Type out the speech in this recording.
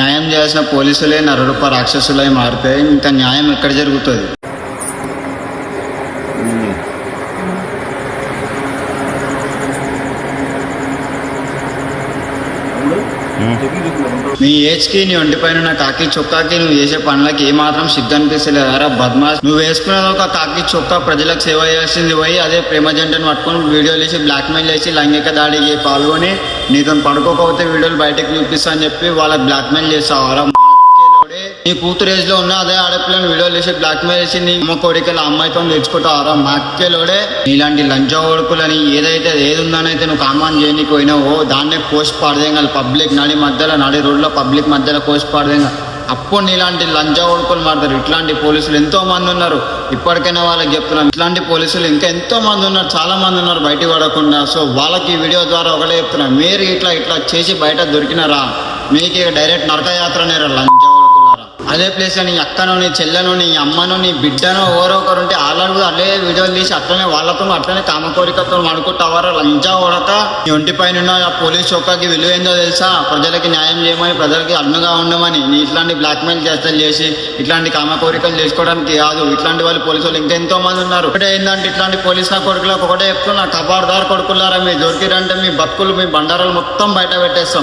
న్యాయం చేయాల్సిన పోలీసులే నరరూప రాక్షసులై మారితే ఇంకా న్యాయం ఎక్కడ జరుగుతుంది? నీ ఏజ్కి నీ ఒంటిపైన ఉన్న కాకి చొక్కాకి నువ్వు చేసే పనులకి ఏమాత్రం సిగ్గు అనిపిస్తలేదారా బద్మాస్? నువ్వు వేసుకున్నది ఒక కాకి చొక్కా ప్రజలకు సేవ చేయాల్సింది పోయి అదే ప్రేమ జంటను పట్టుకొని వీడియోలు వేసి బ్లాక్మెయిల్ చేసి లైంగిక దాడికి పాల్గొని నీతో పడుకోకపోతే వీడియోలు బయటకు చూపిస్తా అని చెప్పి వాళ్ళకి బ్లాక్మెయిల్ చేస్తావారా? నీ కూతురు ఏజ్ లో ఉన్న అదే ఆడపిల్లని వీడియోలు చేసి బ్లాక్మెయిల్ చేసి నీ అమ్మ కోరికలు అమ్మాయితో తెచ్చుకుంటావారా? మాక్కేలోడే ఇలాంటి లంచ ఓడుకులని ఏదైతే ఏది ఉందనైతే నువ్వు కామాన్ చేయనీకి పోయినావో దాన్నే పోస్ట్ పాడదేంగాలి పబ్లిక్ నడి మధ్యలో నడి రోడ్లో పబ్లిక్ మధ్యలో పోస్ట్ పాడదేంగా. అప్పుడు నీలాంటి లంచ ఓడుకులు మాడతారు. ఇట్లాంటి పోలీసులు ఎంతో మంది ఉన్నారు. ఇప్పటికైనా వాళ్ళకి చెప్తున్నాను, ఇట్లాంటి పోలీసులు ఇంకా ఎంతో మంది ఉన్నారు, చాలా మంది ఉన్నారు బయట పడకుండా. సో వాళ్ళకి ఈ వీడియో ద్వారా ఒకటే చెప్తున్నాను, మీరు ఇట్లా చేసి బయట దొరికినారా మీకు ఇక డైరెక్ట్ నరకయాత్ర నేరా లంచ ఓడుకున్నారా. అదే ప్లేస్ నీ అక్కనో నీ చెల్లెనో నీ అమ్మనో నీ బిడ్డనో ఎవరో ఒకరు ఉంటే వాళ్ళకు అదే వీడియోలు తీసి అట్లనే వాళ్ళతో అట్లనే కామ కోరికతో అనుకుంటావారా లంచా ఓడక. నీ ఒంటి పైన ఆ పోలీస్ చొక్కాకి విలువ ఏందో తెలుసా? ప్రజలకి న్యాయం చేయమని, ప్రజలకి అన్నుగా ఉండమని. నీ ఇట్లాంటి బ్లాక్మెయిల్ చేసి ఇట్లాంటి కామ కోరికలు చేసుకోవడానికి కాదు. ఇట్లాంటి వాళ్ళు పోలీసు వాళ్ళు ఇంకెంతో మంది ఉన్నారు. ఒకటే ఏంటంటే ఇట్లాంటి పోలీసుల కొడుకులకు ఒకటే చెప్తున్నా, కబార్దార్ కొడుకులారా, మీరు దొరికిరంటే మీ బతుకులు మీ బండారాలు మొత్తం బయట పెట్టేస్తాం.